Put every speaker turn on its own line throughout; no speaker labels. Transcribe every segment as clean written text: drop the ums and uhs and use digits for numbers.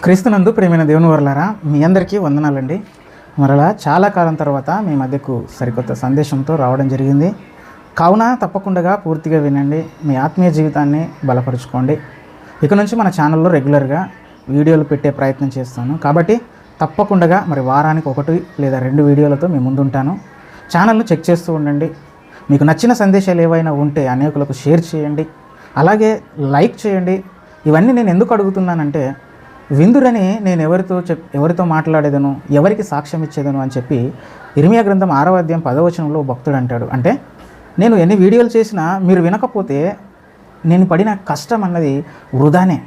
క్రీస్తునందు ప్రియమైన దేవుని వర్లారా, మీ అందరికీ వందనాలండి. మరలా చాలా కాలం తర్వాత మీ మధ్యకు సరికొత్త సందేశంతో రావడం జరిగింది. కావున తప్పకుండా పూర్తిగా వినండి, మీ ఆత్మీయ జీవితాన్ని బలపరుచుకోండి. ఇక నుంచి మన ఛానల్లో రెగ్యులర్గా వీడియోలు పెట్టే ప్రయత్నం చేస్తాను. కాబట్టి తప్పకుండా మరి వారానికి 1 లేదా 2 వీడియోలతో మీ ముందుంటాను. ఛానల్ను చెక్ చేస్తూ ఉండండి. మీకు నచ్చిన సందేశాలు ఏవైనా ఉంటే అనేకులకు షేర్ చేయండి, అలాగే లైక్ చేయండి. ఇవన్నీ నేను ఎందుకు అడుగుతున్నానంటే, విందురని నేను ఎవరితో మాట్లాడేదను, ఎవరికి సాక్ష్యం ఇచ్చేదను అని చెప్పి ఇర్మియా గ్రంథం 6వ అధ్యాయం 10వ వచనంలో భక్తుడు అంటాడు. అంటే నేను ఎన్ని వీడియోలు చేసినా మీరు వినకపోతే నేను పడిన కష్టం అన్నది వృధానే.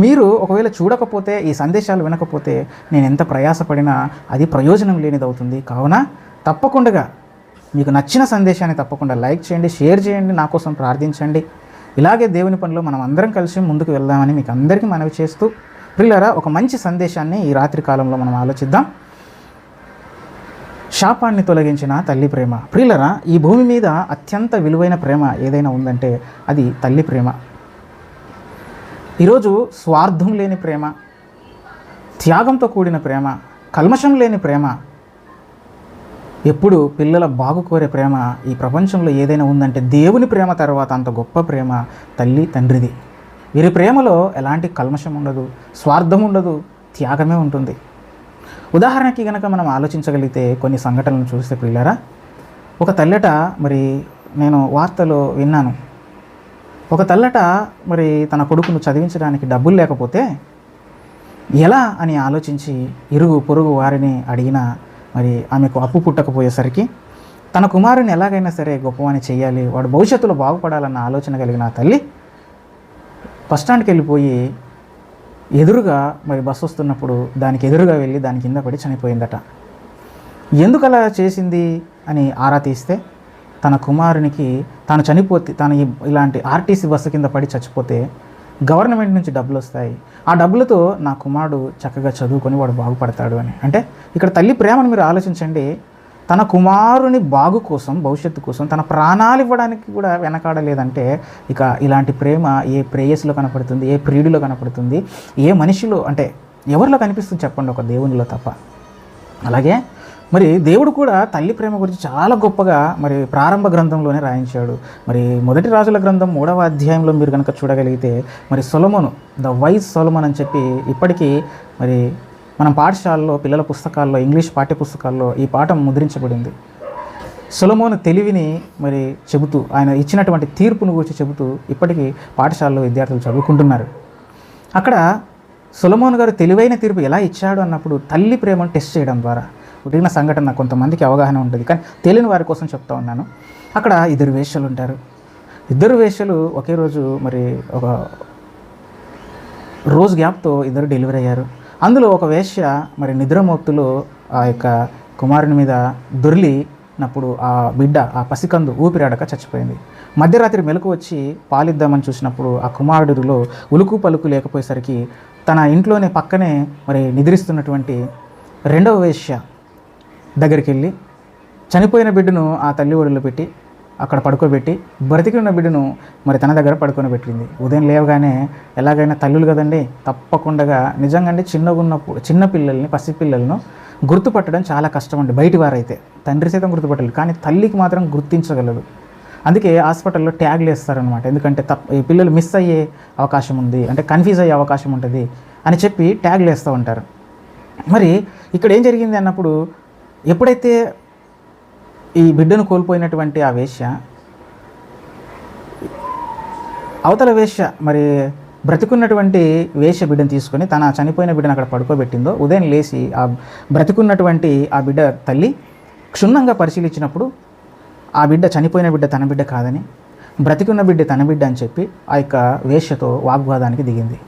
మీరు ఒకవేళ చూడకపోతే, ఈ సందేశాలు వినకపోతే నేను ఎంత ప్రయాసపడినా అది ప్రయోజనం లేనిదవుతుంది. కావున తప్పకుండా మీకు నచ్చిన సందేశాన్ని తప్పకుండా లైక్ చేయండి, షేర్ చేయండి, నా కోసం ప్రార్థించండి. ఇలాగే దేవుని పనిలో మనం అందరం కలిసి ముందుకు వెళ్దామని మీకు అందరికీ మనవి చేస్తూ, ప్రియులారా, ఒక మంచి సందేశాన్ని ఈ రాత్రి కాలంలో మనం ఆలోచిద్దాం. శాపాన్ని తొలగించిన తల్లి ప్రేమ. ప్రియులారా, ఈ భూమి మీద అత్యంత విలువైన ప్రేమ ఏదైనా ఉందంటే అది తల్లి ప్రేమ. ఈరోజు స్వార్థం లేని ప్రేమ, త్యాగంతో కూడిన ప్రేమ, కల్మషం లేని ప్రేమ, ఎప్పుడు పిల్లల బాగు కోరే ప్రేమ ఈ ప్రపంచంలో ఏదైనా ఉందంటే దేవుని ప్రేమ తర్వాత అంత గొప్ప ప్రేమ తల్లి తండ్రిది. వీరి ప్రేమలో ఎలాంటి కల్మషం ఉండదు, స్వార్థం ఉండదు, త్యాగమే ఉంటుంది. ఉదాహరణకి కనుక మనం ఆలోచించగలిగితే కొన్ని సంఘటనలను చూస్తే ప్రియులారా, ఒక తల్లట మరి నేను వార్తలో విన్నాను. ఒక తల్లట మరి తన కొడుకును చదివించడానికి డబ్బులు లేకపోతే ఎలా అని ఆలోచించి ఇరుగు పొరుగు వారిని అడిగినా మరి ఆమెకు అప్పు పుట్టకపోయేసరికి తన కుమారుని ఎలాగైనా సరే గొప్పవాణి చేయాలి, వాడు భవిష్యత్తులో బాగుపడాలన్న ఆలోచన కలిగిన ఆ తల్లి బస్టాండ్కి వెళ్ళిపోయి ఎదురుగా మరి బస్సు వస్తున్నప్పుడు దానికి ఎదురుగా వెళ్ళి దాని కింద పడి చనిపోయిందట. ఎందుకు అలా చేసింది అని ఆరా తీస్తే, తన కుమారునికి తాను చనిపోతే, తాను ఇలాంటి ఆర్టీసీ బస్సు కింద పడి చచ్చిపోతే గవర్నమెంట్ నుంచి డబ్బులు వస్తాయి, ఆ డబ్బులతో నా కుమారుడు చక్కగా చదువుకొని వాడు బాగుపడతాడు అని. అంటే ఇక్కడ తల్లి ప్రేమను మీరు ఆలోచించండి. తన కుమారుని బాగు కోసం, భవిష్యత్తు కోసం తన ప్రాణాలు ఇవ్వడానికి కూడా వెనకాడలేదంటే ఇక ఇలాంటి ప్రేమ ఏ ప్రేయస్లో కనపడుతుంది, ఏ ప్రియుడిలో కనపడుతుంది, ఏ మనిషిలో, అంటే ఎవరిలో కనిపిస్తుంది చెప్పండి, ఒక దేవునిలో తప్ప. అలాగే మరి దేవుడు కూడా తల్లి ప్రేమ గురించి చాలా గొప్పగా మరి ప్రారంభ గ్రంథంలోనే రాయించాడు. మరి మొదటి రాజుల గ్రంథం 3వ అధ్యాయంలో మీరు కనుక చూడగలిగితే మరి సొలొమోను, ద వైజ్ సొలొమోన్ అని చెప్పి ఇప్పటికీ మరి మనం పాఠశాలలో, పిల్లల పుస్తకాల్లో, ఇంగ్లీష్ పాఠ్య పుస్తకాల్లో ఈ పాఠం ముద్రించబడింది. సొలొమోను తెలివిని మరి చెబుతూ, ఆయన ఇచ్చినటువంటి తీర్పును గురించి చెబుతూ ఇప్పటికీ పాఠశాలలో విద్యార్థులు చదువుకుంటున్నారు. అక్కడ సొలొమోను గారు తెలివైన తీర్పు ఎలా ఇచ్చాడు అన్నప్పుడు తల్లి ప్రేమను టెస్ట్ చేయడం ద్వారా జరిగిన సంఘటన కొంతమందికి అవగాహన ఉంటుంది, కానీ తెలియని వారి కోసం చెప్తా ఉన్నాను. అక్కడ 2 వేశ్యలు ఉంటారు. 2 వేశ్యలు ఒకే రోజు మరి ఒక రోజు గ్యాప్తో 2 డెలివరీ అయ్యారు. అందులో ఒక వేశ్య మరి నిద్రమోక్తులో ఆ యొక్క కుమారుని మీద దొర్లినప్పుడు ఆ బిడ్డ, ఆ పసికందు ఊపిరాడక చచ్చిపోయింది. మధ్యరాత్రి మెలకు వచ్చి పాలిద్దామని చూసినప్పుడు ఆ కుమారుడిలో ఉలుకు పలుకు లేకపోయేసరికి తన ఇంట్లోనే పక్కనే మరి నిద్రిస్తున్నటువంటి 2వ వేశ్య దగ్గరికి వెళ్ళి చనిపోయిన బిడ్డను ఆ తల్లి ఒడిలో పెట్టి అక్కడ పడుకోబెట్టి బ్రతికి ఉన్న బిడ్డను మరి తన దగ్గర పడుకొని పెట్టింది. ఉదయం లేవగానే ఎలాగైనా తల్లులు కదండి, తప్పకుండా నిజంగా చిన్నగా ఉన్నప్పుడు చిన్న పిల్లల్ని, పసిపిల్లలను గుర్తుపట్టడం చాలా కష్టం అండి. బయటి వారైతే తండ్రి సైతం గుర్తుపట్టలేదు, కానీ తల్లికి మాత్రం గుర్తించగలదు. అందుకే హాస్పిటల్లో ట్యాగ్లు వేస్తారనమాట. ఎందుకంటే ఈ పిల్లలు మిస్ అయ్యే అవకాశం ఉంది, అంటే కన్ఫ్యూజ్ అయ్యే అవకాశం ఉంటుంది అని చెప్పి ట్యాగ్లు వేస్తూ ఉంటారు. మరి ఇక్కడ ఏం జరిగింది అన్నప్పుడు, ఎప్పుడైతే ఈ బిడ్డను కోల్పోయినటువంటి ఆ వేశ్య, అవతల వేశ్య మరి బ్రతికున్నటువంటి వేశ్య బిడ్డను తీసుకొని తన చనిపోయిన బిడ్డను అక్కడ పడుకోబెట్టిందో, ఉదయం లేచి ఆ బ్రతికున్నటువంటి ఆ బిడ్డ తల్లి క్షుణ్ణంగా పరిశీలించినప్పుడు ఆ బిడ్డ, చనిపోయిన బిడ్డ తన బిడ్డ కాదని, బ్రతికున్న బిడ్డ తన బిడ్డ అని చెప్పి ఆ యొక్క వేశ్యతో వాగ్వాదానికి దిగింది.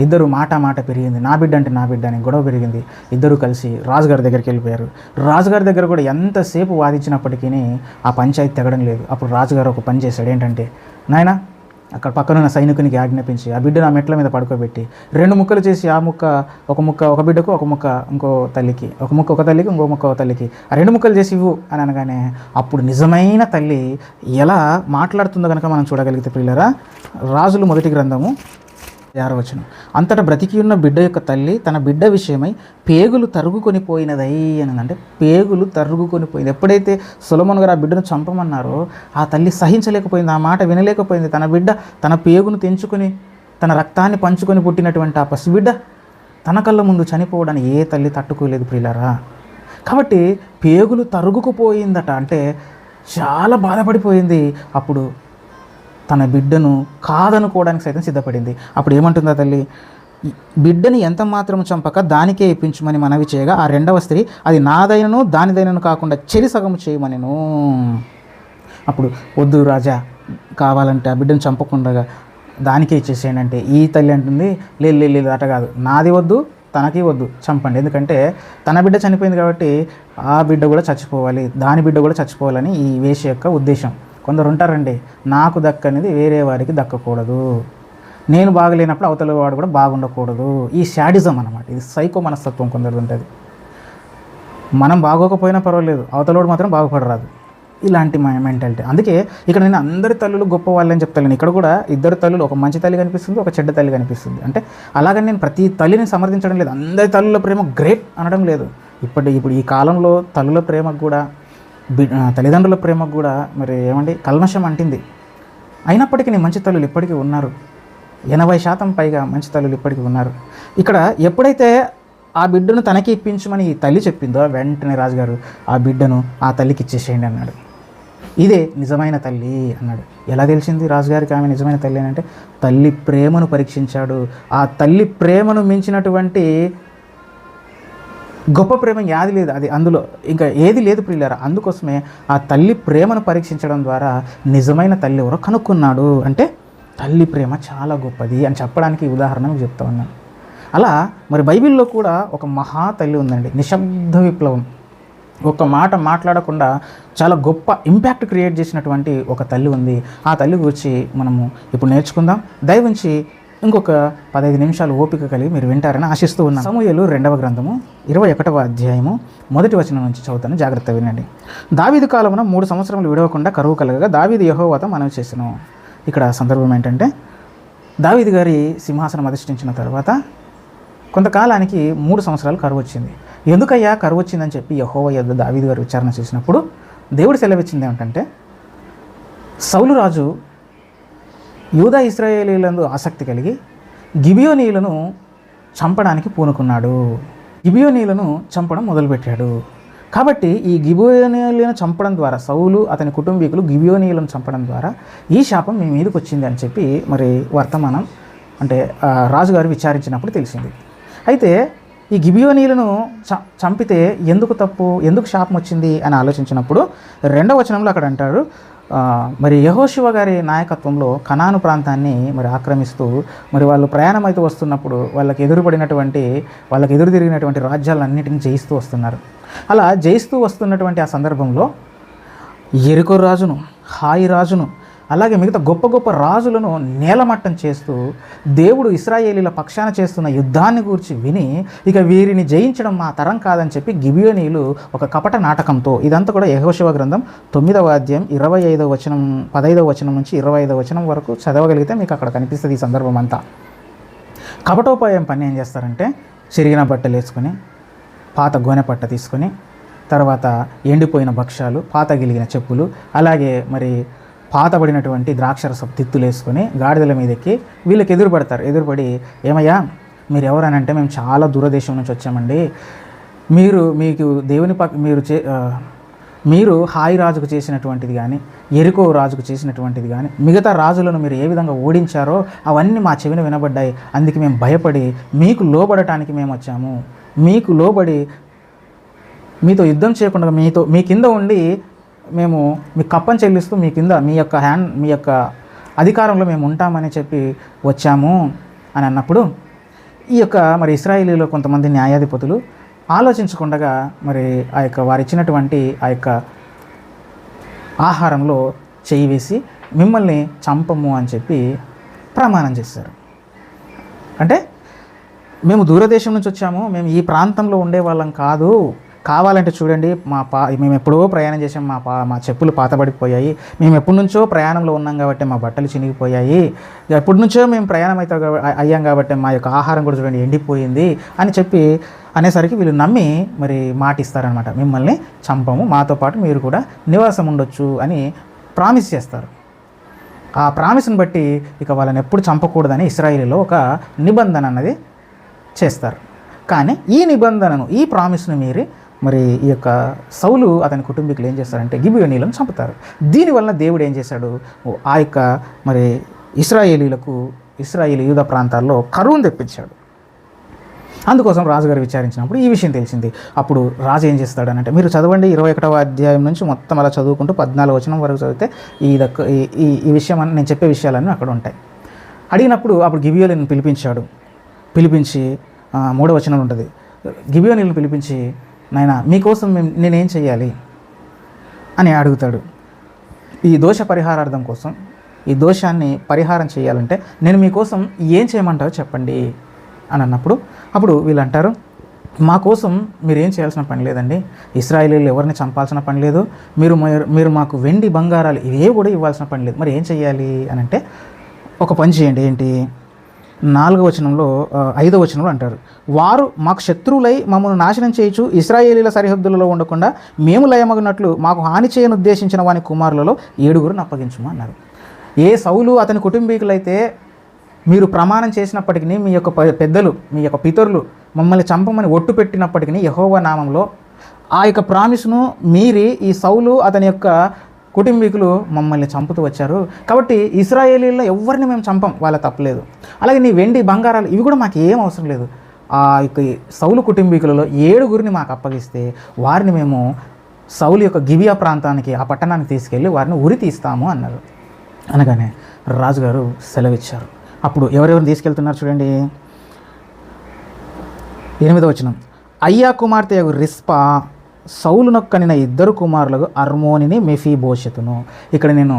ఇద్దరు మాట పెరిగింది. నా బిడ్డ అంటే నా బిడ్డ అని గొడవ పెరిగింది. ఇద్దరు కలిసి రాజుగారి దగ్గరికి వెళ్ళిపోయారు. రాజుగారి దగ్గర కూడా ఎంతసేపు వాదించినప్పటికీ ఆ పంచాయతీ తెగడం లేదు. అప్పుడు రాజుగారు ఒక పని చేశాడు. ఏంటంటే, నాయన అక్కడ పక్కనున్న సైనికునికి ఆజ్ఞాపించి ఆ బిడ్డను ఆ మెట్ల మీద పడుకోబెట్టి 2 ముక్కలు చేసి, ఆ ముక్క ఒక బిడ్డకు, ఒక ముక్క ఇంకో తల్లికి, ఒక ముక్క ఒక తల్లికి, ఇంకో ముక్క ఒక తల్లికి, ఆ 2 ముక్కలు చేసి ఇవ్వు అని అనగానే అప్పుడు నిజమైన తల్లి ఎలా మాట్లాడుతుందో కనుక మనం చూడగలిగితే ప్రియులారా, రాజులు మొదటి గ్రంథము 6వ వచనం, అంతటా బ్రతికి ఉన్న బిడ్డ యొక్క తల్లి తన బిడ్డ విషయమై పేగులు తరుగుకొని పోయినదై అని. అంటే పేగులు తరుగుకొని పోయింది. ఎప్పుడైతే సొలొమోను గారు ఆ బిడ్డను చంపమన్నారో ఆ తల్లి సహించలేకపోయింది, ఆ మాట వినలేకపోయింది. తన బిడ్డ తన పేగును తెంచుకొని తన రక్తాన్ని పంచుకొని పుట్టినటువంటి ఆ పసిబిడ్డ తన కళ్ళ ముందు చనిపోవడానికి ఏ తల్లి తట్టుకోలేదు ప్రియులారా. కాబట్టి పేగులు తరుగుకుపోయిందట, అంటే చాలా బాధపడిపోయింది. అప్పుడు తన బిడ్డను కాదనుకోవడానికి సైతం సిద్ధపడింది. అప్పుడు ఏమంటుందా తల్లి, బిడ్డని ఎంత మాత్రం చంపక దానికే ఇప్పించమని మనవి చేయగా ఆ రెండవ స్త్రీ అది నాదైనను దానిదైనను కాకుండా చెరి సగము చేయమనిను. అప్పుడు వద్దు రాజా, కావాలంటే ఆ బిడ్డను చంపకుండా దానికే ఇచ్చేసేయండి అంటే ఈ తల్లి అంటుంది, లేదు అట కాదు, నాది వద్దు తనకి వద్దు, చంపండి. ఎందుకంటే తన బిడ్డ చనిపోయింది కాబట్టి ఆ బిడ్డ కూడా చచ్చిపోవాలి, దాని బిడ్డ కూడా చచ్చిపోవాలని ఈ వేష యొక్క ఉద్దేశం. కొందరు ఉంటారండి, నాకు దక్కనిది వేరే వారికి దక్కకూడదు, నేను బాగలేనప్పుడు అవతల వాడు కూడా బాగుండకూడదు. ఈ శాడిజం అన్నమాట, ఇది సైకో మనస్తత్వం కొందరు ఉంటుంది. మనం బాగోకపోయినా పర్వాలేదు, అవతలవాడు మాత్రం బాగుపడరాదు, ఇలాంటి మెంటాలిటీ. అందుకే ఇక్కడ నేను అందరి తల్లులు గొప్ప వాళ్ళని చెప్తాను. ఇక్కడ కూడా ఇద్దరు తల్లులు, ఒక మంచి తల్లి కనిపిస్తుంది, ఒక చెడ్డ తల్లి కనిపిస్తుంది. అంటే అలాగని నేను ప్రతి తల్లిని సమర్థించడం లేదు, అందరి తల్లుల ప్రేమ గ్రేట్ అనడం లేదు. ఇప్పుడు ఈ కాలంలో తల్లుల ప్రేమకు కూడా తల్లిదండ్రుల ప్రేమకు కూడా మరి ఏమండి కల్మషం అంటింది. అయినప్పటికీ మంచి తల్లులు ఇప్పటికీ ఉన్నారు, 80% పైగా మంచి తల్లులు ఇప్పటికీ ఉన్నారు. ఇక్కడ ఎప్పుడైతే ఆ బిడ్డను తనకి ఇప్పించమని ఈ తల్లి చెప్పిందో వెంటనే రాజుగారు ఆ బిడ్డను ఆ తల్లికి ఇచ్చేసేయండి అన్నాడు. ఇదే నిజమైన తల్లి అన్నాడు. ఎలా తెలిసింది రాజుగారికి ఆమె నిజమైన తల్లి అని అంటే, తల్లి ప్రేమను పరీక్షించాడు. ఆ తల్లి ప్రేమను మించినటువంటి గొప్ప ప్రేమ యాది లేదు, అది అందులో ఇంకా ఏది లేదు ప్రియులారా. అందుకోసమే ఆ తల్లి ప్రేమను పరీక్షించడం ద్వారా నిజమైన తల్లి ఎవరో కనుక్కున్నాడు. అంటే తల్లి ప్రేమ చాలా గొప్పది అని చెప్పడానికి ఉదాహరణ మీకు చెప్తా ఉన్నాను. అలా మరి బైబిల్లో కూడా ఒక మహా తల్లి ఉందండి, నిశ్శబ్ద విప్లవం, ఒక మాట మాట్లాడకుండా చాలా గొప్ప ఇంపాక్ట్ క్రియేట్ చేసినటువంటి ఒక తల్లి ఉంది. ఆ తల్లి గురించి మనము ఇప్పుడు నేర్చుకుందాం. దయవుంచి ఇంకొక 15 నిమిషాలు ఓపిక కలిగి మీరు వింటారని ఆశిస్తూ ఉన్నాను. సమూయేలు 2వ గ్రంథము 21వ అధ్యాయము 1వ వచనం నుంచి చదువుతాను, జాగ్రత్త వినండి. దావీదు కాలమున 3 సంవత్సరములు విడవకుండా కరువు కలగగా దావీదు యెహోవాతో మనవి చేసెను. ఇక్కడ సందర్భం ఏంటంటే, దావీదు గారి సింహాసనం అధిష్ఠించిన తర్వాత కొంతకాలానికి 3 సంవత్సరాలు కరువు వచ్చింది. ఎందుకయ్యా కరువు వచ్చిందని చెప్పి యెహోవా యొద్ద దావీదు గారు విచారణ చేసినప్పుడు దేవుడు సెలవిచ్చింది ఏమిటంటే, సౌలు రాజు యూదా ఇశ్రాయేలీలందు ఆసక్తి కలిగి గిబియోనీయులను చంపడానికి పూనుకున్నాడు. గిబియోనీయులను చంపడం మొదలుపెట్టాడు. కాబట్టి ఈ గిబియోనీయులను చంపడం ద్వారా, సౌలు అతని కుటుంబీకులు గిబియోనీయులను చంపడం ద్వారా ఈ శాపం మీ మీదకి వచ్చింది అని చెప్పి మరి వర్తమానం అంటే రాజుగారు విచారించినప్పుడు తెలిసింది. అయితే ఈ గిబియోనీయులను చంపితే ఎందుకు తప్పు, ఎందుకు శాపం వచ్చింది అని ఆలోచించినప్పుడు 2వ వచనంలో అక్కడ అంటాడు, మరి యెహోషువ గారి నాయకత్వంలో కనాను ప్రాంతాన్ని మరి ఆక్రమిస్తూ మరి వాళ్ళు ప్రయాణం అయితే వస్తున్నప్పుడు వాళ్ళకి ఎదురు తిరిగినటువంటి రాజ్యాలన్నింటినీ జయిస్తూ వస్తున్నారు. అలా జయిస్తూ వస్తున్నటువంటి ఆ సందర్భంలో యెరికో రాజును, హాయి రాజును, అలాగే మిగతా గొప్ప గొప్ప రాజులను నేలమట్టం చేస్తూ దేవుడు ఇశ్రాయేలీల పక్షాన చేస్తున్న యుద్ధాన్ని గూర్చి విని ఇక వీరిని జయించడం మా తరం కాదని చెప్పి గిబియోనీయులు ఒక కపట నాటకంతో, ఇదంతా కూడా యెహోషువ గ్రంథం 9వ అధ్యాయం 15వ వచనం 15వ వచనం నుంచి 25వ వచనం వరకు చదవగలిగితే మీకు అక్కడ కనిపిస్తుంది ఈ సందర్భం అంతా. కపటోపాయం పని ఏం చేస్తారంటే, చిరిగిన బట్టలు వేసుకొని, పాత గోనె పట్ట తీసుకొని, తర్వాత ఎండిపోయిన భక్ష్యాలు, పాత గిలిగిన చెప్పులు, అలాగే మరి పాతబడినటువంటి ద్రాక్షరస తిత్తులు వేసుకొని గాడిదల మీద ఎక్కి వీళ్ళకి ఎదురుపడి, ఏమయ్యా మీరు ఎవరనంటే, మేము చాలా దూరదేశం నుంచి వచ్చామండి, మీకు దేవుని మీరు హాయి రాజుకు చేసినటువంటిది కానీ, యెరికో రాజుకు చేసినటువంటిది కానీ, మిగతా రాజులను మీరు ఏ విధంగా ఓడించారో అవన్నీ మా చెవిన వినబడ్డాయి. అందుకే మేము భయపడి మీకు లోబడటానికి మేము వచ్చాము. మీకు లోబడి మీతో యుద్ధం చేయకుండా మీ కింద ఉండి మేము మీ కప్పం చెల్లిస్తూ మీ కింద మీ యొక్క అధికారంలో మేము ఉంటామని చెప్పి వచ్చాము అని అన్నప్పుడు, ఈ యొక్క మరి ఇశ్రాయేలీలో కొంతమంది న్యాయాధిపతులు ఆలోచించకుండా మరి వారు ఇచ్చినటువంటి ఆ యొక్క ఆహారంలో చేయి వేసి మిమ్మల్ని చంపము అని చెప్పి ప్రమాణం చేశారు. అంటే మేము దూరదేశం నుంచి వచ్చాము, మేము ఈ ప్రాంతంలో ఉండే వాళ్ళం కాదు, కావాలంటే చూడండి, మేము ఎప్పుడో ప్రయాణం చేసాం, మా చెప్పులు పాతబడిపోయాయి, మేము ఎప్పటి నుంచో ప్రయాణంలో ఉన్నాం కాబట్టి మా బట్టలు చినిగిపోయాయి, ఎప్పటి నుంచో మేము ప్రయాణం అయ్యాం కాబట్టి మా యొక్క ఆహారం కూడా చూడండి ఎండిపోయింది అని చెప్పి అనేసరికి వీళ్ళు నమ్మి మరి మాట ఇస్తారనమాట, మిమ్మల్ని చంపము, మాతో పాటు మీరు కూడా నివాసం ఉండొచ్చు అని ప్రామిస్ చేస్తారు. ఆ ప్రామిస్ని బట్టి ఇక వాళ్ళని ఎప్పుడు చంపకూడదని ఇశ్రాయేలీలో ఒక నిబంధన అన్నది చేస్తారు. కానీ ఈ నిబంధనను, ఈ ప్రామిస్ను మీరి మరి ఈ యొక్క సౌలు అతని కుటుంబీకులు ఏం చేస్తారంటే గిబియోనీలను చంపుతారు. దీనివల్ల దేవుడు ఏం చేశాడు, ఆ యొక్క మరి ఇశ్రాయేలీ యూదా ప్రాంతాల్లో కరువును తెప్పించాడు. అందుకోసం రాజుగారు విచారించినప్పుడు ఈ విషయం తెలిసింది. అప్పుడు రాజు ఏం చేస్తాడనంటే, మీరు చదవండి 21వ అధ్యాయం నుంచి మొత్తం అలా చదువుకుంటూ 14వ వచనం వరకు చదివితే ఈ విషయం అని నేను చెప్పే విషయాలన్నీ అక్కడ ఉంటాయి. అడిగినప్పుడు అప్పుడు గిబియోనీలను పిలిపించి 3వ వచనం ఉంటుంది, గిబియోనీలను పిలిపించి, నాయనా మీకోసం నేనేం చేయాలి అని అడుగుతాడు. ఈ దోష పరిహారార్థం కోసం, ఈ దోషాన్ని పరిహారం చేయాలంటే నేను మీకోసం ఏం చేయమంటారో చెప్పండి అని అన్నప్పుడు అప్పుడు వీళ్ళు అంటారు, మా కోసం మీరేం చేయాల్సిన పని లేదండి, ఇశ్రాయేలీలు ఎవరిని చంపాల్సిన పని లేదు, మీరు మాకు వెండి బంగారాలు ఇవే కూడా ఇవ్వాల్సిన పని లేదు, మరి ఏం చేయాలి అని అంటే ఒక పని చేయండి. ఏంటి? 4వ వచనంలో 5వ వచనంలో అంటారు, వారు మాకు శత్రువులై మమ్మల్ని నాశనం చేయొచ్చు, ఇశ్రాయేలీల సరిహద్దులలో ఉండకుండా మేము లయమగినట్లు మాకు హాని చేయని ఉద్దేశించిన వాని కుమారులలో 7గురిని అప్పగించము అన్నారు. ఏ సౌలు అతని కుటుంబీకులైతే మీరు ప్రమాణం చేసినప్పటికీ, మీ యొక్క పెద్దలు, మీ యొక్క పితరులు మమ్మల్ని చంపమని ఒట్టు పెట్టినప్పటికీ యెహోవా నామంలో ఆ యొక్క ప్రామిస్ను మీరి ఈ సౌలు అతని యొక్క కుటుంబీకులు మమ్మల్ని చంపుతూ వచ్చారు, కాబట్టి ఇశ్రాయేలీల్లో ఎవరిని మేము చంపం, వాళ్ళ తప్పలేదు. అలాగే నీ వెండి బంగారాలు ఇవి కూడా మాకు ఏం అవసరం లేదు, ఆ యొక్క సౌలు కుటుంబీకులలో 7గురిని మాకు అప్పగిస్తే వారిని మేము సౌలు యొక్క గిబియా ప్రాంతానికి, ఆ పట్టణానికి తీసుకెళ్ళి వారిని ఉరి తీస్తాము అన్నారు. అనగానే రాజుగారు సెలవిచ్చారు. అప్పుడు ఎవరెవరిని తీసుకెళ్తున్నారు చూడండి. 8వ వచనం, అయ్యా కుమార్తె రిస్పా సౌలునొక్కనిన 2 కుమారులకు అర్మోనిని మెఫీబోషెతును. ఇక్కడ నేను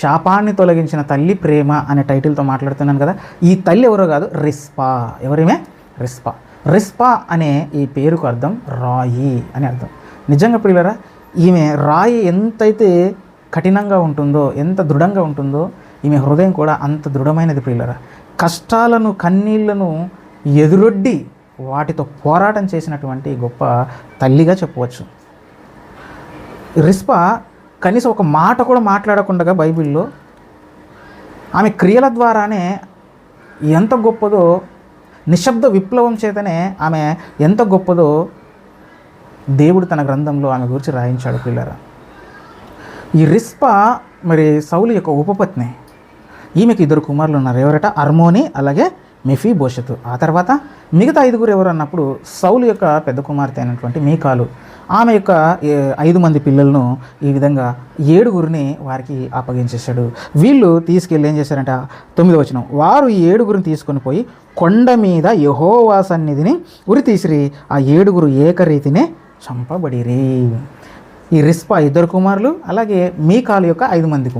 శాపాన్ని తొలగించిన తల్లి ప్రేమ అనే టైటిల్తో మాట్లాడుతున్నాను కదా, ఈ తల్లి ఎవరో కాదు, రిస్పా. ఎవరేమే? రిస్పా అనే ఈ పేరుకు అర్థం రాయి అని అర్థం. నిజంగా ప్రియులారా, ఈమె రాయి ఎంతైతే కఠినంగా ఉంటుందో, ఎంత దృఢంగా ఉంటుందో, ఈమె హృదయం కూడా అంత దృఢమైనది ప్రియులారా. కష్టాలను, కన్నీళ్లను ఎదురొడ్డి వాటితో పోరాటం చేసినటువంటి గొప్ప తల్లిగా చెప్పవచ్చు. రిస్పా కనీసం ఒక మాట కూడా మాట్లాడకుండా బైబిల్లో ఆమె క్రియల ద్వారానే ఎంత గొప్పదో, నిశ్శబ్ద విప్లవం చేతనే ఆమె ఎంత గొప్పదో దేవుడు తన గ్రంథంలో ఆమె గురించి రాయించాడు పిల్లరా. ఈ రిస్పా మరి సౌలు యొక్క ఉపపత్ని. ఈమెకి 2 కుమారులు ఉన్నారు. ఎవరట? అర్మోని, అలాగే మెఫీబోషెతు. ఆ తర్వాత మిగతా 5గురు ఎవరు అన్నప్పుడు సౌలు యొక్క పెద్ద కుమార్తె అయినటువంటి మీకాలు, ఆమె యొక్క 5 మంది పిల్లలను ఈ విధంగా 7గురిని వారికి అప్పగించేశాడు. వీళ్ళు తీసుకెళ్ళి ఏం చేశారంట? 9వ వచనం, వారు ఈ 7గురిని తీసుకొని పోయి కొండ మీద యెహోవా సన్నిధిని ఉరి తీసిరి, ఆ 7గురు ఏకరీతినే చంపబడిరి. ఈ రిస్పా 2 కుమారులు, అలాగే మీకాలు యొక్క 5 మంది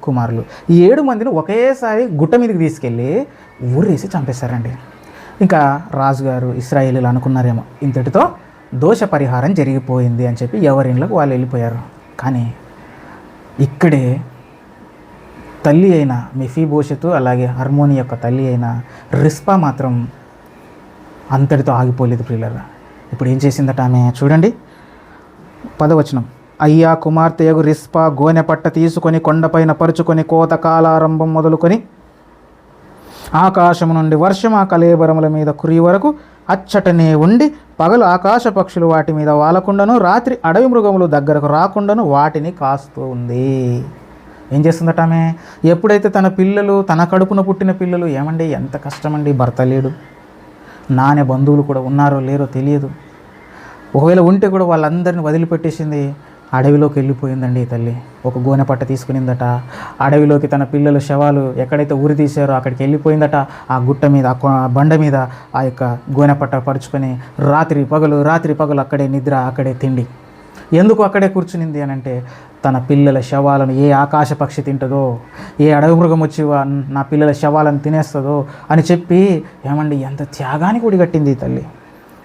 కుమారులు, ఈ 7 మందిని ఒకేసారి గుట్ట మీదకి తీసుకెళ్ళి ఊరేసి చంపేశారండి. ఇంకా రాజుగారు ఇశ్రాయేలీలు అనుకున్నారేమో ఇంతటితో దోష పరిహారం జరిగిపోయింది అని చెప్పి ఎవరిళ్ళకు వాళ్ళు వెళ్ళిపోయారు. కానీ ఇక్కడే తల్లి అయిన మెఫీబోషెతు, అలాగే హర్మోని యొక్క తల్లి అయిన రిస్పా మాత్రం అంతటితో ఆగిపోలేదు ప్రియులారా. ఇప్పుడు ఏం చేసిందట ఆమె? చూడండి 10వ వచనం, అయ్యా కుమార్తెయగు రిస్పా గోనె పట్ట తీసుకొని కొండపైన పరుచుకొని కోత కాలారంభం మొదలుకొని ఆకాశము నుండి వర్షం ఆ కళేబరముల మీద కురి వరకు అచ్చటనే ఉండి పగలు ఆకాశ పక్షులు వాటి మీద వాలకుండాను, రాత్రి అడవి మృగములు దగ్గరకు రాకుండాను వాటిని కాస్తూ ఉంది. ఏం చేస్తుందట ఆమె? ఎప్పుడైతే తన పిల్లలు, తన కడుపున పుట్టిన పిల్లలు, ఏమండి ఎంత కష్టమండి, భర్త లేడు, నానే బంధువులు కూడా ఉన్నారో లేరో తెలియదు, ఒకవేళ ఉంటే కూడా వాళ్ళందరినీ వదిలిపెట్టేసింది, అడవిలోకి వెళ్ళిపోయిందండి ఈ తల్లి. ఒక గోనె పట్ట తీసుకునిందట, అడవిలోకి తన పిల్లల శవాలు ఎక్కడైతే ఊరి తీశారో అక్కడికి వెళ్ళిపోయిందట. ఆ గుట్ట మీద, ఆ బండ మీద ఆ యొక్క గోనె పట్ట పరుచుకొని రాత్రి పగలు అక్కడే నిద్ర, అక్కడే తిండి. ఎందుకు అక్కడే కూర్చునింది అని అంటే, తన పిల్లల శవాలను ఏ ఆకాశ పక్షి తింటుందో, ఏ అడవి మృగం వచ్చి నా పిల్లల శవాలను తినేస్తుందో అని చెప్పి, ఏమండి ఎంత త్యాగానికి ఒడిగట్టింది ఈ తల్లి.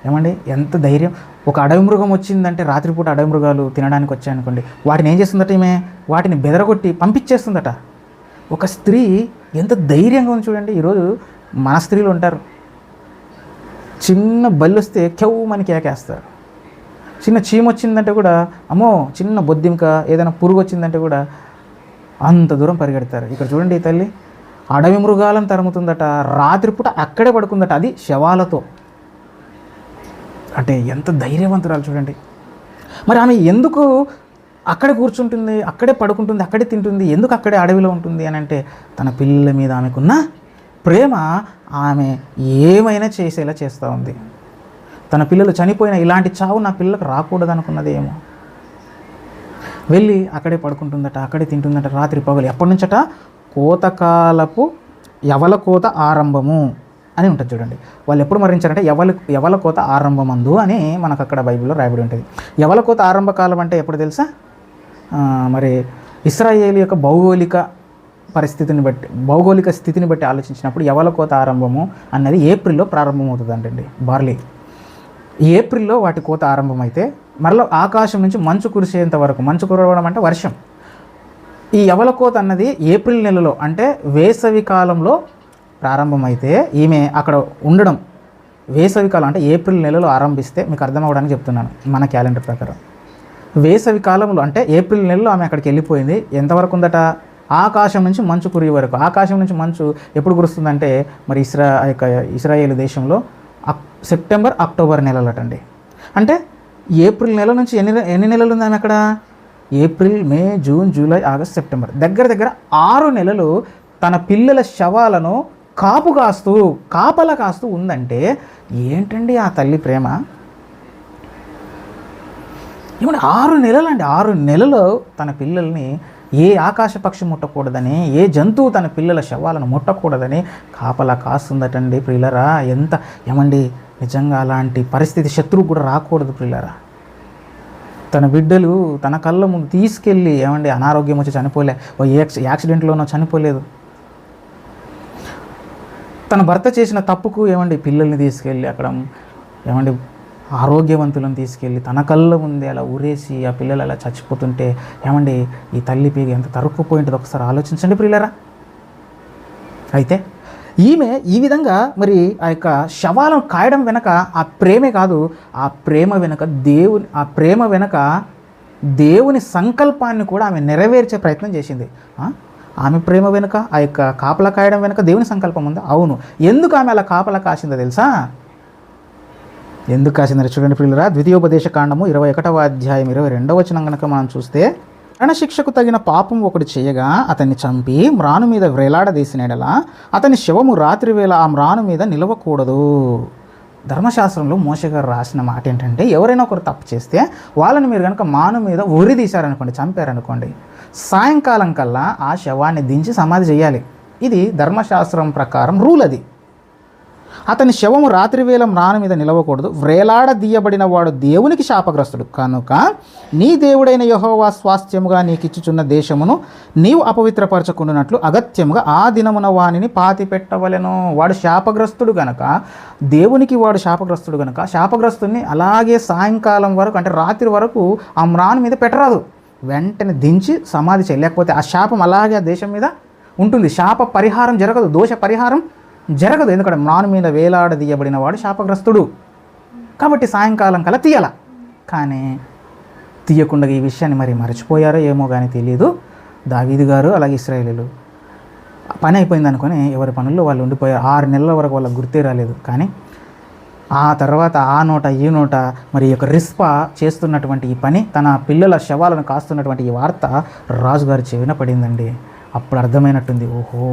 ఏమండి ఎంత ధైర్యం. ఒక అడవి మృగం వచ్చిందంటే రాత్రిపూట అడవి మృగాలు తినడానికి వచ్చాయనుకోండి, వాటిని ఏం చేస్తుందట ఈమె, వాటిని బెదరగొట్టి పంపించేస్తుందట. ఒక స్త్రీ ఎంత ధైర్యంగా ఉంది చూడండి. ఈరోజు మన స్త్రీలు ఉంటారు, చిన్న బల్లి వస్తే కెవ్వమని కేకేస్తారు. చిన్న చీమ వచ్చిందంటే కూడా అమ్మో, చిన్న బొద్దింక ఏదైనా పురుగు వచ్చిందంటే కూడా అంత దూరం పరిగెడతారు. ఇక్కడ చూడండి, ఈ తల్లి అడవి మృగాలను తరుముతుందట, రాత్రిపూట అక్కడే పడుకుందట, అది శవాలతో. అంటే ఎంత ధైర్యవంతురాలు చూడండి. మరి ఆమె ఎందుకు అక్కడే కూర్చుంటుంది, అక్కడే పడుకుంటుంది, అక్కడే తింటుంది, ఎందుకు అక్కడే అడవిలో ఉంటుంది అని అంటే తన పిల్లల మీద ఆమెకున్న ప్రేమ ఆమె ఏమైనా చేసేలా చేస్తూ ఉంది. తన పిల్లలు చనిపోయిన ఇలాంటి చావు నా పిల్లలకు రాకూడదు అనుకున్నది ఏమో. వెళ్ళి అక్కడే పడుకుంటుందట, అక్కడే తింటుందట రాత్రి పగలు. ఎప్పటి నుంచట, కోతకాలపు యవల కోత ఆరంభము అని ఉంటుంది చూడండి. వాళ్ళు ఎప్పుడు మరణించారంటే యవల కోత ఆరంభమందు అని మనకు అక్కడ బైబిల్లో రాయబడి ఉంటుంది. యవల కోత ఆరంభ కాలం అంటే ఎప్పుడు తెలుసా? మరి ఇశ్రాయేలు యొక్క భౌగోళిక స్థితిని బట్టి ఆలోచించినప్పుడు యవల కోత ఆరంభము అన్నది ఏప్రిల్లో ప్రారంభమవుతుందంటండి. బార్లీ ఏప్రిల్లో వాటి కోత ఆరంభమైతే మరలా ఆకాశం నుంచి మంచు కురిసేంత వరకు, మంచు కురవడం అంటే వర్షం, ఈ యవల కోత అన్నది ఏప్రిల్ నెలలో అంటే వేసవి కాలంలో ప్రారంభమైతే ఈమె అక్కడ ఉండడం వేసవి కాలం అంటే ఏప్రిల్ నెలలో ఆరంభిస్తే మీకు అర్థం అవ్వడానికి చెప్తున్నాను. మన క్యాలెండర్ ప్రకారం వేసవి కాలంలో అంటే ఏప్రిల్ నెలలో ఆమె అక్కడికి వెళ్ళిపోయింది. ఎంతవరకు ఉందట? ఆకాశం నుంచి మంచు కురియ వరకు. ఆకాశం నుంచి మంచు ఎప్పుడు కురుస్తుందంటే మరి ఇశ్రాయేలు దేశంలో సెప్టెంబర్ అక్టోబర్ నెలలటండి. అంటే ఏప్రిల్ నెల నుంచి ఎన్ని నెలలు ఉంది ఆమె అక్కడ? ఏప్రిల్, మే, జూన్, జూలై, ఆగస్ట్, సెప్టెంబర్, దగ్గర 6 నెలలు తన పిల్లల శవాలను కాపలా కాస్తూ ఉందంటే ఏంటండి ఆ తల్లి ప్రేమ? ఏమంటే 6 నెలలండి. 6 నెలలు తన పిల్లల్ని ఏ ఆకాశ పక్షి ముట్టకూడదని, ఏ జంతువు తన పిల్లల శవాలను ముట్టకూడదని కాపలా కాస్తుందటండి ప్రియులరా. ఏమండి నిజంగా అలాంటి పరిస్థితి శత్రువు కూడా రాకూడదు ప్రియులరా. తన బిడ్డలు తన కళ్ళ ముందు తీసుకెళ్ళి ఏమండి అనారోగ్యం వచ్చి చనిపోలే, యాక్సిడెంట్లోనో చనిపోలేదు. తన భర్త చేసిన తప్పుకు ఏమండి పిల్లల్ని తీసుకెళ్ళి అక్కడ ఏమండి ఆరోగ్యవంతులను తీసుకెళ్ళి తన కళ్ళ ముందే అలా ఊరేసి ఆ పిల్లలు అలా చచ్చిపోతుంటే ఏమండి ఈ తల్లి పీగ ఎంత తరుక్కుపోయింటుందో ఒకసారి ఆలోచించండి ప్రియులరా. అయితే ఈమె ఈ విధంగా మరి ఆ యొక్క శవాలను కాయడం వెనక ఆ ప్రేమే కాదు, ఆ ప్రేమ వెనక దేవుని సంకల్పాన్ని కూడా ఆమె నెరవేర్చే ప్రయత్నం చేసింది. ఆమె ప్రేమ వెనుక ఆ యొక్క కాపలా కాయడం వెనుక దేవుని సంకల్పం ఉందా? అవును. ఎందుకు ఆమె అలా కాపలా కాసిందో తెలుసా? ఎందుకు కాసిందని చూడండి ప్రియులరా. ద్వితీయోపదేశ కాండము 21వ అధ్యాయం 22వ వచనం కనుక మనం చూస్తే, మరణశిక్షకు తగిన పాపం ఒకటి చేయగా అతన్ని చంపి మ్రాను మీద వ్రేలాడదీసినడలా అతని శవము రాత్రి వేళ ఆ మ్రాను మీద నిలవకూడదు. ధర్మశాస్త్రంలో మోషే గారు రాసిన మాట ఏంటంటే, ఎవరైనా ఒకరు తప్పు చేస్తే వాళ్ళని మీరు కనుక మాను మీద ఉరి తీశారనుకోండి, చంపారనుకోండి, సాయంకాలం కల్లా ఆ శవాన్ని దించి సమాధి చేయాలి. ఇది ధర్మశాస్త్రం ప్రకారం రూల్. అది అతని శవము రాత్రి వేళ మ్రాను మీద నిలవకూడదు. వ్రేలాడదీయబడిన వాడు దేవునికి శాపగ్రస్తుడు కనుక నీ దేవుడైన యెహోవా స్వాస్థ్యముగా నీకిచ్చుచున్న దేశమును నీవు అపవిత్రపరచకుండానట్లు అగత్యముగా ఆ దినమున వానిని పాతి పెట్టవలెను. వాడు శాపగ్రస్తుడు గనక, దేవునికి వాడు శాపగ్రస్తుడు గనక శాపగ్రస్తుడిని అలాగే సాయంకాలం వరకు అంటే రాత్రి వరకు ఆ మ్రాను మీద పెట్టరాదు. వెంటనే దించి సమాధి చేయాలి. లేకపోతే ఆ శాపం అలాగే ఆ దేశం మీద ఉంటుంది. శాప పరిహారం జరగదు, దోష పరిహారం జరగదు. ఎందుకంటే మ్రాను మీద వేలాడదీయబడిన వాడు శాపగ్రస్తుడు. కాబట్టి సాయంకాలం కల్లా తీయాల. కానీ తీయకుండా ఈ విషయాన్ని మరి మర్చిపోయారో ఏమో కానీ తెలియదు. దావీదు గారు అలాగే ఇశ్రాయేలీయులు పని అయిపోయింది అనుకొని ఎవరి పనుల్లో వాళ్ళు ఉండిపోయారు. 6 నెలల వరకు వాళ్ళకి గుర్తే రాలేదు. కానీ ఆ తర్వాత ఆ నోట ఈ నోట మరి యొక్క రిస్పా చేస్తున్నటువంటి ఈ పని, తన పిల్లల శవాలను కాస్తున్నటువంటి ఈ వార్త రాజుగారి చెవిన పడిందండి. అప్పుడు అర్థమైనట్టుంది, ఓహో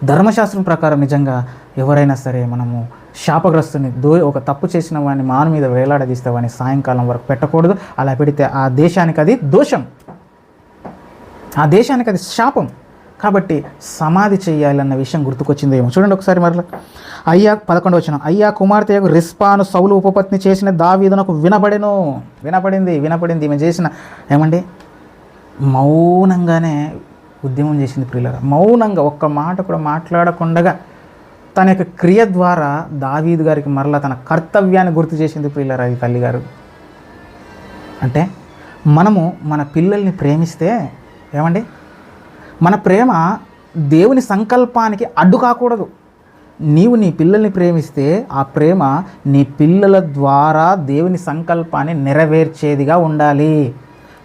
ధర్మశాస్త్రం ప్రకారం నిజంగా ఎవరైనా సరే మనము శాపగ్రస్తుని ఒక తప్పు చేసిన వాడిని మాను మీద వేలాడదీస్తే వాడిని సాయంకాలం వరకు పెట్టకూడదు. అలా పెడితే ఆ దేశానికి అది దోషం, ఆ దేశానికి అది శాపం. కాబట్టి సమాధి చేయాలన్న విషయం గుర్తుకొచ్చిందేమో. చూడండి ఒకసారి మరలా 11వ వచనం. అయ్యా కుమార్తెకు రిస్పాను సౌలు ఉపపత్ని చేసిన దావీదునకు వినపడింది. ఈమె చేసిన ఏమండి మౌనంగానే ఉద్యమం చేసింది ప్రియులారా. మౌనంగా ఒక్క మాట కూడా మాట్లాడకుండా తన యొక్క క్రియ ద్వారా దావీదు గారికి మరలా తన కర్తవ్యాన్ని గుర్తు చేసింది ప్రియులారా ఈ తల్లిగారు. అంటే మనము మన పిల్లల్ని ప్రేమిస్తే ఏమండి, మన ప్రేమ దేవుని సంకల్పానికి అడ్డు కాకూడదు. నీవు నీ పిల్లల్ని ప్రేమిస్తే ఆ ప్రేమ నీ పిల్లల ద్వారా దేవుని సంకల్పాన్ని నెరవేర్చేదిగా ఉండాలి.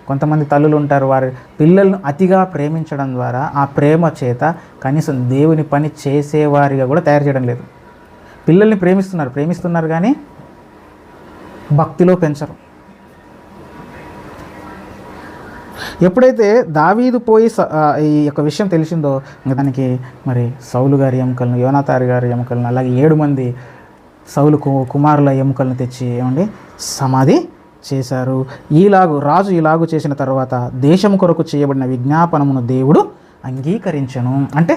కొంతమంది తల్లులు ఉంటారు, వారి పిల్లలను అతిగా ప్రేమించడం ద్వారా ఆ ప్రేమ చేత కనీసం దేవుని పని చేసేవారిగా కూడా తయారు చేయడం లేదు. పిల్లల్ని ప్రేమిస్తున్నారు కానీ భక్తిలో పెంచరు. ఎప్పుడైతే దావీదు పోయి ఈ యొక్క విషయం తెలిసిందో దానికి మరి సౌలు గారి ఎముకలను, యోనాతారు గారి ఎముకలను, అలాగే 7 మంది సౌలు కుమారుల ఎముకలను తెచ్చి ఏమండి సమాధి చేశారు. రాజు ఇలాగు చేసిన తర్వాత దేశము కొరకు చేయబడిన విజ్ఞాపనమును దేవుడు అంగీకరించెను. అంటే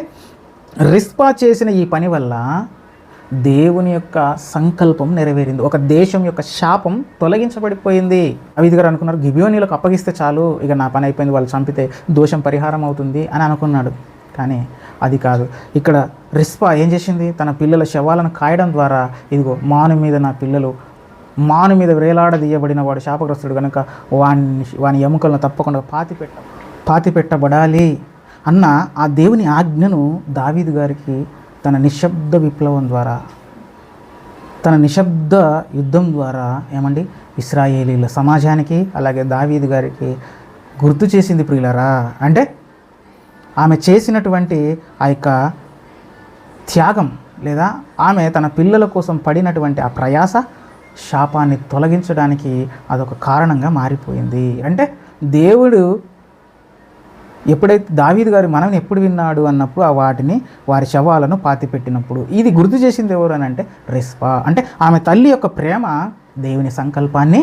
రిస్పా చేసిన ఈ పని వల్ల దేవుని యొక్క సంకల్పం నెరవేరింది. ఒక దేశం యొక్క శాపం తొలగించబడిపోయింది. దావీదు గారు అనుకున్నారు, గిబియోనీలకు అప్పగిస్తే చాలు, ఇక నా పని అయిపోయింది, వాళ్ళు చంపితే దోషం పరిహారం అవుతుంది అని అనుకున్నాడు. కానీ అది కాదు. ఇక్కడ రిస్పా ఏం చేసింది, తన పిల్లల శవాలను కాయడం ద్వారా ఇదిగో మాను మీద వేలాడదీయబడిన వాడు శాపగ్రస్తుడు కనుక వాని ఎముకలను తప్పకుండా పాతి పెట్టబడాలి అన్న ఆ దేవుని ఆజ్ఞను దావీదు గారికి తన నిశ్శబ్ద విప్లవం ద్వారా, తన నిశ్శబ్ద యుద్ధం ద్వారా ఏమండి ఇశ్రాయేలీల సమాజానికి అలాగే దావీదు గారికి గుర్తు చేసింది ప్రియులారా. అంటే ఆమె చేసినటువంటి ఆ యొక్క త్యాగం లేదా ఆమె తన పిల్లల కోసం పడినటువంటి ఆ ప్రయాస శాపాన్ని తొలగించడానికి అదొక కారణంగా మారిపోయింది. అంటే దేవుడు ఎప్పుడైతే దావీదు గారి మనల్ని ఎప్పుడు విన్నాడు అన్నప్పుడు వారి శవాలను పాతిపెట్టినప్పుడు ఇది గుర్తు చేసింది ఎవరు అని అంటే రిస్పా. అంటే ఆమె తల్లి యొక్క ప్రేమ దేవుని సంకల్పాన్ని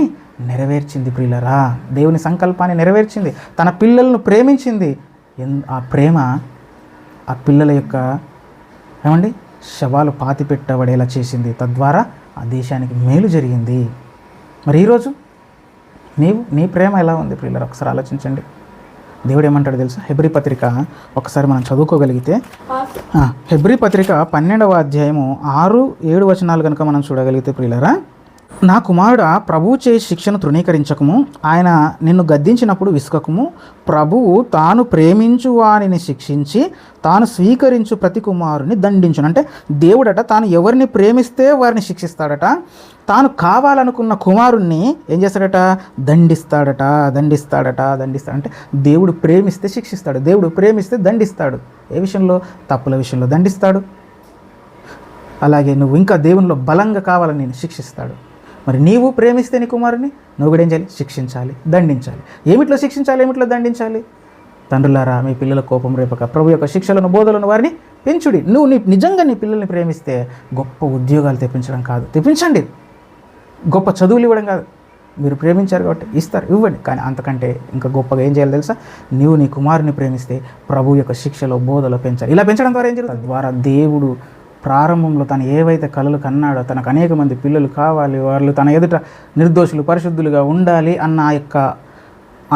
నెరవేర్చింది ప్రియులరా. దేవుని సంకల్పాన్ని నెరవేర్చింది, తన పిల్లలను ప్రేమించింది. ఆ ప్రేమ ఆ పిల్లల యొక్క ఏమండి శవాలు పాతిపెట్టబడేలా చేసింది. తద్వారా ఆ దేశానికి మేలు జరిగింది. మరి ఈరోజు నీ ప్రేమ ఎలా ఉంది ప్రియులరా? ఒకసారి ఆలోచించండి. దేవుడు ఏమంటాడు తెలుసా? హెబ్రీ పత్రిక ఒకసారి మనం చదువుకోగలిగితే, హెబ్రీ పత్రిక 12వ అధ్యాయము 6-7 వచనాలు కనుక మనం చూడగలిగితే ప్రియులరా, నా కుమారుడా, ప్రభువు చేయి శిక్షను తృణీకరించకము, ఆయన నిన్ను గద్దించినప్పుడు విసుకకము. ప్రభువు తాను ప్రేమించు వారిని శిక్షించి తాను స్వీకరించు ప్రతి కుమారుని దండించును. అంటే దేవుడట తాను ఎవరిని ప్రేమిస్తే వారిని శిక్షిస్తాడట, తాను కావాలనుకున్న కుమారుణ్ణి ఏం చేస్తాడట? దండిస్తాడట. అంటే దేవుడు ప్రేమిస్తే శిక్షిస్తాడు, దేవుడు ప్రేమిస్తే దండిస్తాడు. ఏ విషయంలో? తప్పుల విషయంలో దండిస్తాడు. అలాగే నువ్వు ఇంకా దేవునిలో బలంగా కావాలని నేను శిక్షిస్తాడు. మరి నీవు ప్రేమిస్తే నీ కుమారుని నువ్వు కూడా ఏం చేయాలి? శిక్షించాలి, దండించాలి. ఏమిట్లో శిక్షించాలి, ఏమిట్లో దండించాలి? తండ్రులారా, మీ పిల్లల కోపం రేపక ప్రభు యొక్క శిక్షలను బోధలను వారిని పెంచుడి. నువ్వు నిజంగా నీ పిల్లల్ని ప్రేమిస్తే గొప్ప ఉద్యోగాలు తెప్పించడం కాదు, తెప్పించండి. గొప్ప చదువులు ఇవ్వడం కాదు, మీరు ప్రేమించారు కాబట్టి ఇవ్వండి. కానీ అంతకంటే ఇంకా గొప్పగా ఏం చేయాలి తెలుసా? నీవు నీ కుమారుని ప్రేమిస్తే ప్రభు యొక్క శిక్షలో బోధలో పెంచాలి. ఇలా పెంచడం ద్వారా ఏం జరుగుతుంది? ద్వారా దేవుడు ప్రారంభంలో తను ఏవైతే కలలు కన్నాడో, తనకు అనేక మంది పిల్లలు కావాలి, వాళ్ళు తన ఎదుట నిర్దోషులు పరిశుద్ధులుగా ఉండాలి అన్న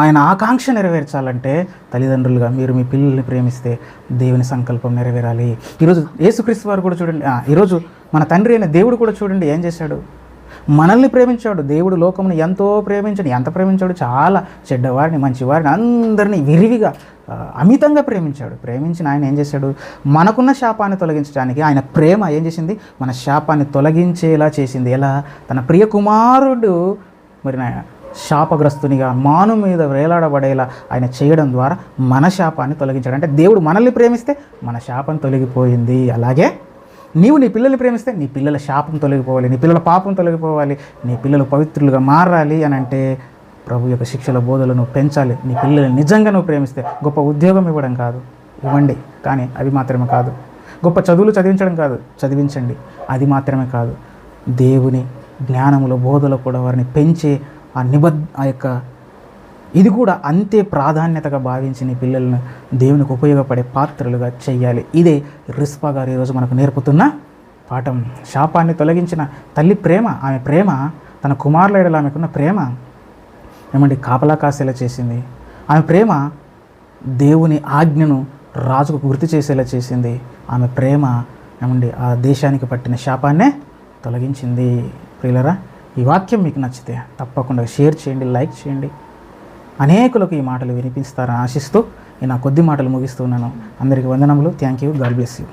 ఆయన ఆకాంక్ష నెరవేర్చాలంటే తల్లిదండ్రులుగా మీరు మీ పిల్లల్ని ప్రేమిస్తే దేవుని సంకల్పం నెరవేరాలి. ఈరోజు యేసుక్రీస్తు వారు కూడా చూడండి, ఈరోజు మన తండ్రి అయిన దేవుడు కూడా చూడండి ఏం చేశాడు? మనల్ని ప్రేమించాడు. దేవుడు లోకమును ఎంతో ప్రేమించాడు. ఎంత ప్రేమించాడు? చాలా చెడ్డవారిని మంచివారిని అందరినీ విరివిగా అమితంగా ప్రేమించాడు. ప్రేమించిన ఆయన ఏం చేశాడు? మనకున్న శాపాన్ని తొలగించడానికి ఆయన ప్రేమ ఏం చేసింది? మన శాపాన్ని తొలగించేలా చేసింది. ఎలా? తన ప్రియ కుమారుడు మరి శాపగ్రస్తునిగా మాను మీద వేలాడబడేలా ఆయన చేయడం ద్వారా మన శాపాన్ని తొలగించాడు. అంటే దేవుడు మనల్ని ప్రేమిస్తే మన శాపం తొలగిపోయింది. అలాగే నీవు నీ పిల్లల్ని ప్రేమిస్తే నీ పిల్లల శాపం తొలగిపోవాలి, నీ పిల్లల పాపం తొలగిపోవాలి, నీ పిల్లలు పవిత్రులుగా మారాలి అని అంటే ప్రభు యొక్క శిక్షల బోధలను పెంచాలి. నీ పిల్లల్ని నిజంగా నువ్వు ప్రేమిస్తే గొప్ప ఉద్యోగం ఇవ్వడం కాదు, ఇవ్వండి. కానీ అది మాత్రమే కాదు. గొప్ప చదువులు చదివించడం కాదు, చదివించండి. అది మాత్రమే కాదు, దేవుని జ్ఞానములో బోధలో కూడా వారిని పెంచే ఆ యొక్క ఇది కూడా అంతే ప్రాధాన్యతగా భావించి నీ పిల్లలను దేవునికి ఉపయోగపడే పాత్రలుగా చెయ్యాలి. ఇదే రిస్పా గారు ఈరోజు మనకు నేర్పుతున్న పాఠం. శాపాన్ని తొలగించిన తల్లి ప్రేమ, ఆమె ప్రేమ, తన కుమారుల ఎడల ఆమెకున్న ప్రేమ ఏమండి కాపలా కాసేలా చేసింది. ఆమె ప్రేమ దేవుని ఆజ్ఞను రాజుకు గుర్తు చేసేలా చేసింది. ఆమె ప్రేమ ఏమండి ఆ దేశానికి పట్టిన శాపాన్నే తొలగించింది. ప్రియులరా, ఈ వాక్యం మీకు నచ్చితే తప్పకుండా షేర్ చేయండి, లైక్ చేయండి. అనేకులకు ఈ మాటలు వినిపిస్తారని ఆశిస్తూ నేను నా కొద్ది మాటలు ముగిస్తున్నాను. అందరికీ వందనములు. Thank you. God bless you.